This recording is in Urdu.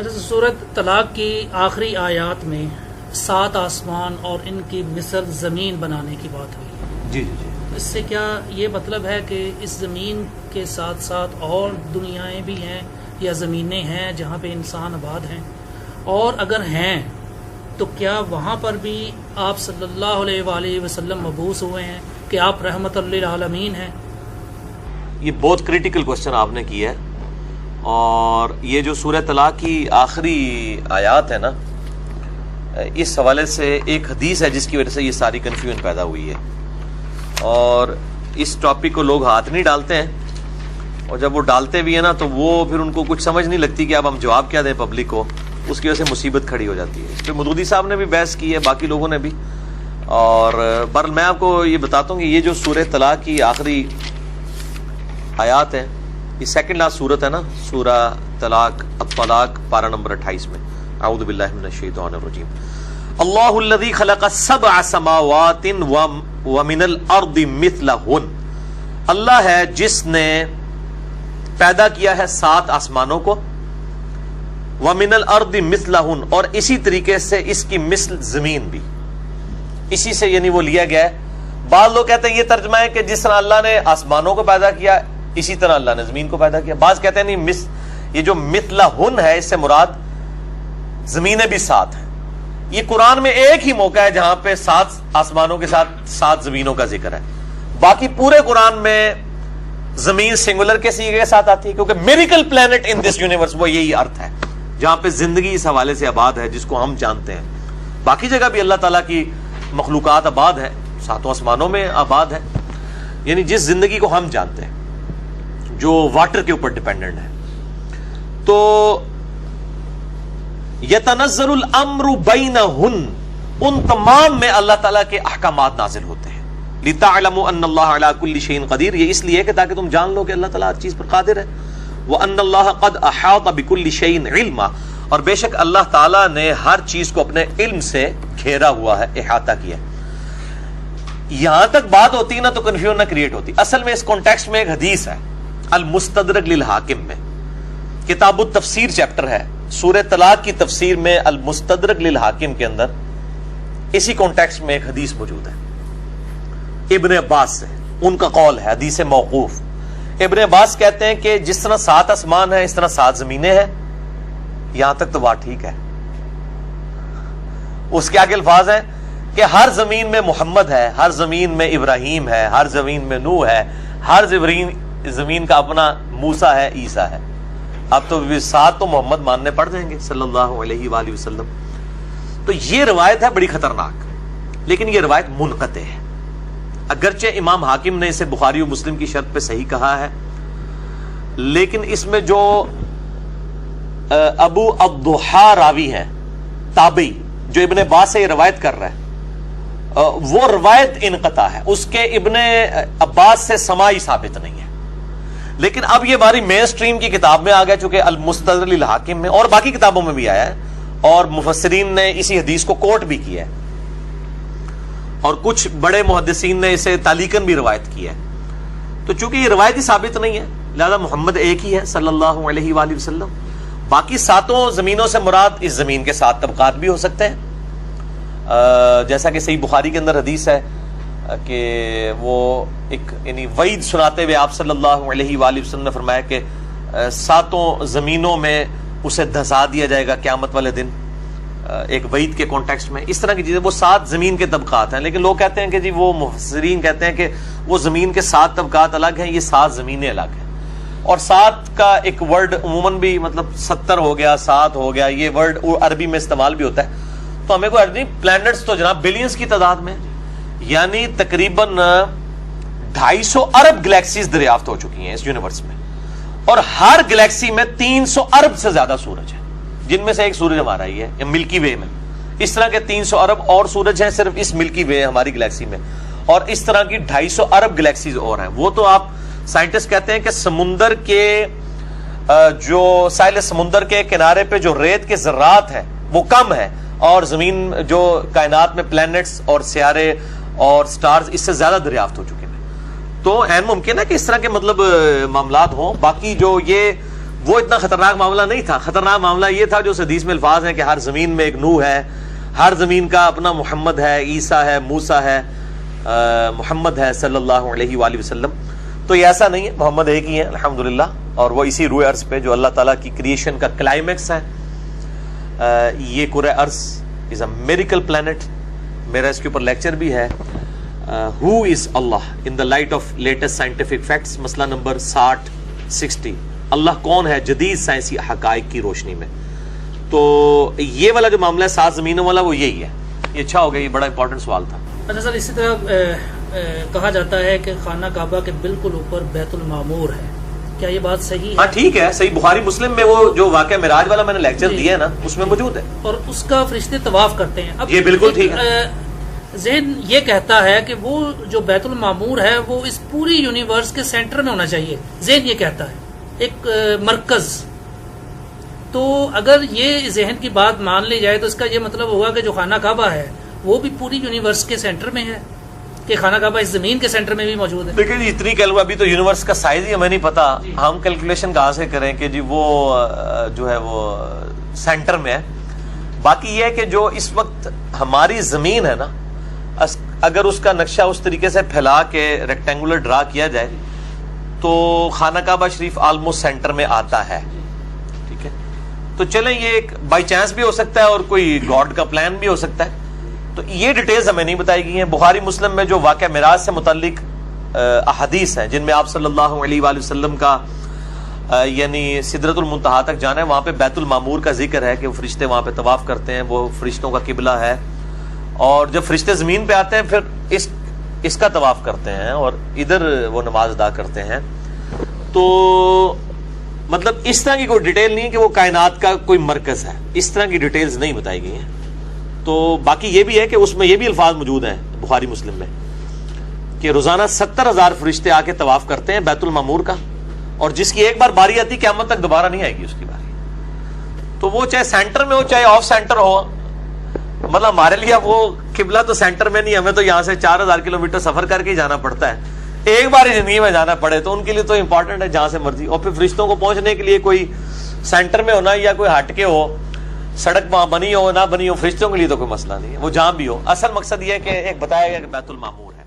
سورۃ طلاق کی آخری آیات میں 7 آسمان اور ان کی مثل زمین بنانے کی بات ہوئی. جی جی جی. اس سے کیا یہ مطلب ہے کہ اس زمین کے ساتھ ساتھ اور دنیایں بھی ہیں یا زمینیں ہیں جہاں پہ انسان آباد ہیں؟ اور اگر ہیں تو کیا وہاں پر بھی آپ صلی اللہ علیہ وآلہ وسلم مبعوث ہوئے ہیں کہ آپ رحمت للعالمین ہیں؟ یہ بہت کریٹیکل کوشچن آپ نے کیا ہے. اور یہ جو سورہ طلاق کی آخری آیات ہے نا، اس حوالے سے ایک حدیث ہے جس کی وجہ سے یہ ساری کنفیوژن پیدا ہوئی ہے. اور اس ٹاپک کو لوگ ہاتھ نہیں ڈالتے ہیں، اور جب وہ ڈالتے بھی ہیں نا تو وہ پھر ان کو کچھ سمجھ نہیں لگتی کہ اب ہم جواب کیا دیں پبلک کو. اس کی وجہ سے مصیبت کھڑی ہو جاتی ہے. اس پہ مودودی صاحب نے بھی بحث کی ہے، باقی لوگوں نے بھی. اور بہرحال میں آپ کو یہ بتاتا ہوں کہ یہ جو سورہ طلاق کی آخری آیات ہیں، یہ سیکنڈ لاسٹ سورت ہے نا، سورہ طلاق الطلاق پارہ نمبر 28 میں. اعوذ باللہ من الشیطان الرجیم. اللہ الذی خلق 7 سماوات ومن الارض مثلہن. اللہ ہے جس نے پیدا کیا ہے 7 آسمانوں کو، ومن الارض مثلہن، اور اسی طریقے سے اس کی مثل زمین بھی، اسی سے یعنی وہ لیا گیا ہے. بعض لوگ کہتے ہیں یہ ترجمہ ہے کہ جس طرح اللہ نے آسمانوں کو پیدا کیا اسی طرح اللہ نے زمین کو پیدا کیا. بعض کہتے ہیں نہیں، یہ جو مثلہن ہے اس سے مراد زمینیں بھی 7 ہیں. یہ قرآن میں ایک ہی موقع ہے جہاں پہ 7 آسمانوں کے ساتھ 7 زمینوں کا ذکر ہے. باقی پورے قرآن میں زمین سنگولر کے سیغے کے ساتھ آتی ہے، کیونکہ miracle plant in this universe, وہ یہی ارتھ ہے جہاں پہ زندگی اس حوالے سے آباد ہے جس کو ہم جانتے ہیں. باقی جگہ بھی اللہ تعالیٰ کی مخلوقات آباد ہے، 7 آسمانوں میں آباد ہے، یعنی جس زندگی کو ہم جانتے ہیں جو واٹر کے اوپر ڈیپینڈنٹ ہے. تو یتنزل الامر بینہن، ان تمام میں اللہ تعالیٰ کے احکامات نازل ہوتے ہیں. لتعلموا ان اللہ علی کل شیء قدیر، یہ اس لیے کہ تاکہ تم جان لو کہ اللہ تعالیٰ ہر چیز پر قادر ہے. وان اللہ قد احاط بکل شیء علما، اور بے شک اللہ تعالیٰ نے ہر چیز کو اپنے علم سے گھیرا ہوا ہے، احاطہ کیا ہے. یہاں تک بات ہوتی ہے نا تو کنفیوژن نہ کریٹ ہوتی. اصل میں اس کانٹیکسٹ میں ایک حدیث ہے المستدرک للحاکم میں، کتاب التفسیر چیپٹر ہے، سورہ طلاق کی تفسیر میں المستدرک للحاکم کے اندر اسی کانٹیکسٹ میں ایک حدیث موجود ہے ابن عباس سے. ان کا قول ہے، حدیث موقوف. ابن عباس کہتے ہیں کہ جس طرح 7 آسمان ہیں اس طرح 7 زمینیں ہیں. یہاں تک تو بات ٹھیک ہے. اس کے آگے الفاظ ہیں کہ ہر زمین میں محمد ہے، ہر زمین میں ابراہیم ہے، ہر زمین میں نوح ہے، ہر زمین کا اپنا موسیٰ ہے، عیسیٰ ہے. اب تو 7 تو محمد ماننے پڑ جائیں گے صلی اللہ علیہ وآلہ وسلم. تو یہ روایت ہے بڑی خطرناک، لیکن یہ روایت منقطع ہے. اگرچہ امام حاکم نے اسے بخاری و مسلم کی شرط پہ صحیح کہا ہے، لیکن اس میں جو ابو الضحیٰ راوی ہیں تابعی جو ابن عباس سے یہ روایت کر رہا ہے، وہ روایت انقطاع ہے. اس کے ابن عباس سے سماعی ثابت نہیں ہے. لیکن اب یہ ہماری مین سٹریم کی کتاب میں آ گیا، چونکہ المستدرک للحاکم میں اور باقی کتابوں میں بھی آیا ہے، اور مفسرین نے اسی حدیث کو کوٹ بھی کیا ہے، اور کچھ بڑے محدثین نے اسے تعلیقاً بھی روایت کیا ہے. تو چونکہ یہ روایت ہی ثابت نہیں ہے، لہذا محمد ایک ہی ہے صلی اللہ علیہ وآلہ وسلم. باقی 7 زمینوں سے مراد اس زمین کے 7 طبقات بھی ہو سکتے ہیں، جیسا کہ صحیح بخاری کے اندر حدیث ہے کہ وہ ایک یعنی وعید سناتے ہوئے آپ صلی اللہ علیہ وآلہ وسلم نے فرمایا کہ 7 زمینوں میں اسے دھسا دیا جائے گا قیامت والے دن، ایک وعید کے کانٹیکسٹ میں. اس طرح کی چیزیں، وہ 7 زمین کے طبقات ہیں. لیکن لوگ کہتے ہیں کہ جی وہ مفسرین کہتے ہیں کہ وہ زمین کے 7 طبقات الگ ہیں، یہ 7 زمینیں الگ ہیں. اور 7 کا ایک ورڈ عموماً بھی مطلب 70 ہو گیا، 7 ہو گیا، یہ ورڈ عربی میں استعمال بھی ہوتا ہے. تو ہمیں کوئی نہیں، پلانٹس تو جناب بلینز کی تعداد میں، یعنی تقریباً 250 ارب گلیکسیز دریافت ہو چکی ہیں اس یونیورس میں، اور ہر گلیکسی میں 300 ارب سے زیادہ سورج ہیں، جن میں سے ایک سورج ہمارا ہی ہے ملکی وے میں. اس طرح کے 300 ارب اور سورج ہیں صرف اس ملکی وے ہماری گلیکسی میں، اور اس طرح کی 250 ارب گلیکسیز اور ہیں. وہ تو آپ سائنٹسٹ کہتے ہیں کہ سمندر کے جو ساحل سمندر کے کنارے پہ جو ریت کے ذرات ہیں وہ کم ہے، اور زمین جو کائنات میں پلانٹس اور سیارے اور سٹارز اس سے زیادہ دریافت ہو چکے ہیں. تو عین ممکن ہے کہ اس طرح کے مطلب معاملات ہوں. باقی جو یہ وہ اتنا خطرناک معاملہ نہیں تھا. خطرناک معاملہ یہ تھا جو اس حدیث میں الفاظ ہیں کہ ہر زمین میں ایک نوح ہے, ہر زمین کا اپنا محمد ہے, عیسیٰ ہے, موسیٰ ہے, محمد ہے صلی اللہ علیہ وآلہ وسلم. تو یہ ایسا نہیں ہے, محمد ایک ہی ہے الحمدللہ, اور وہ اسی روئے ارض پہ جو اللہ تعالیٰ کی کریشن کا کلائمیکس ہے. یہ کرۂ ارض از اے میریکل پلانٹ. میرا اس کے اوپر لیکچر بھی ہے, ہو از اللہ in the light of latest scientific facts, مسئلہ نمبر 60. اللہ کون ہے جدید سائنسی حقائق کی روشنی میں. تو یہ والا جو معاملہ ہے 7 زمینوں والا وہ یہی ہے. یہ اچھا ہو گیا, یہ بڑا امپورٹنٹ سوال تھا. اچھا سر, اسی طرح کہا جاتا ہے کہ خانہ کعبہ کے بالکل اوپر بیت المعمور ہے, کیا یہ بات صحیح ہے؟ ہاں ٹھیک ہے, صحیح. بخاری مسلم میں وہ جو واقعہ معراج والا میں نے لیکچر دیا ہے نا, اس میں موجود ہے, اور اس کا فرشتے طواف کرتے ہیں. اب یہ بالکل ٹھیک ہے. ذہن یہ کہتا ہے کہ وہ جو بیت المعمور ہے وہ اس پوری یونیورس کے سینٹر میں ہونا چاہیے. ذہن یہ کہتا ہے ایک مرکز. تو اگر یہ ذہن کی بات مان لی جائے تو اس کا یہ مطلب ہوگا کہ جو خانہ کعبہ ہے وہ بھی پوری یونیورس کے سینٹر میں ہے, کہ خانہ کعبہ اس زمین کے سینٹر میں بھی موجود ہے. لیکن اتنی کیلکولیشن, ابھی تو یونیورس کا سائز ہی ہمیں نہیں پتا, ہم کیلکولیشن کہاں سے کریں کہ جی وہ جو ہے وہ سینٹر میں ہے. باقی یہ ہے کہ جو اس وقت ہماری زمین ہے نا, اگر اس کا نقشہ اس طریقے سے پھیلا کے ریکٹینگولر ڈرا کیا جائے تو خانہ کعبہ شریف آلموسٹ سینٹر میں آتا ہے. ٹھیک ہے, تو چلیں یہ ایک بائی چانس بھی ہو سکتا ہے اور کوئی گاڈ کا پلان بھی ہو سکتا ہے. تو یہ ڈیٹیلز ہمیں نہیں بتائی گئی ہیں. بخاری مسلم میں جو واقعہ معراج سے متعلق احادیث ہیں جن میں آپ صلی اللہ علیہ وآلہ وسلم کا یعنی سدرۃ المنتہا تک جانا ہے, وہاں پہ بیت المعمور کا ذکر ہے کہ وہ فرشتے وہاں پہ طواف کرتے ہیں, وہ فرشتوں کا قبلہ ہے, اور جب فرشتے زمین پہ آتے ہیں پھر اس کا طواف کرتے ہیں اور ادھر وہ نماز ادا کرتے ہیں. تو مطلب اس طرح کی کوئی ڈیٹیل نہیں ہے کہ وہ کائنات کا کوئی مرکز ہے, اس طرح کی ڈیٹیلز نہیں بتائی گئی ہیں. تو باقی یہ بھی ہے کہ اس میں یہ بھی الفاظ موجود ہیں بخاری مسلم میں کہ روزانہ 70,000 فرشتے آ کے طواف کرتے ہیں بیت المعمور کا, اور جس کی ایک بار باری آتی قیامت تک دوبارہ نہیں آئے گی اس کی باری. تو وہ چاہے سینٹر میں ہو چاہے آف سینٹر ہو, مطلب ہمارے لیے وہ قبلہ تو سینٹر میں نہیں, ہمیں تو یہاں سے 4,000 کلومیٹر سفر کر کے ہی جانا پڑتا ہے. ایک بار ہی زندگی میں جانا پڑے تو ان کے لیے تو امپورٹنٹ ہے جہاں سے مرضی. اور پھر فرشتوں کو پہنچنے کے لیے کوئی سینٹر میں ہونا یا کوئی ہٹ کے ہو, سڑک وہاں بنی ہو نہ بنی ہو, فرشتوں کے لیے تو کوئی مسئلہ نہیں ہے, وہ جہاں بھی ہو. اصل مقصد یہ ہے کہ ایک بتایا گیا کہ بیت المعمور ہے.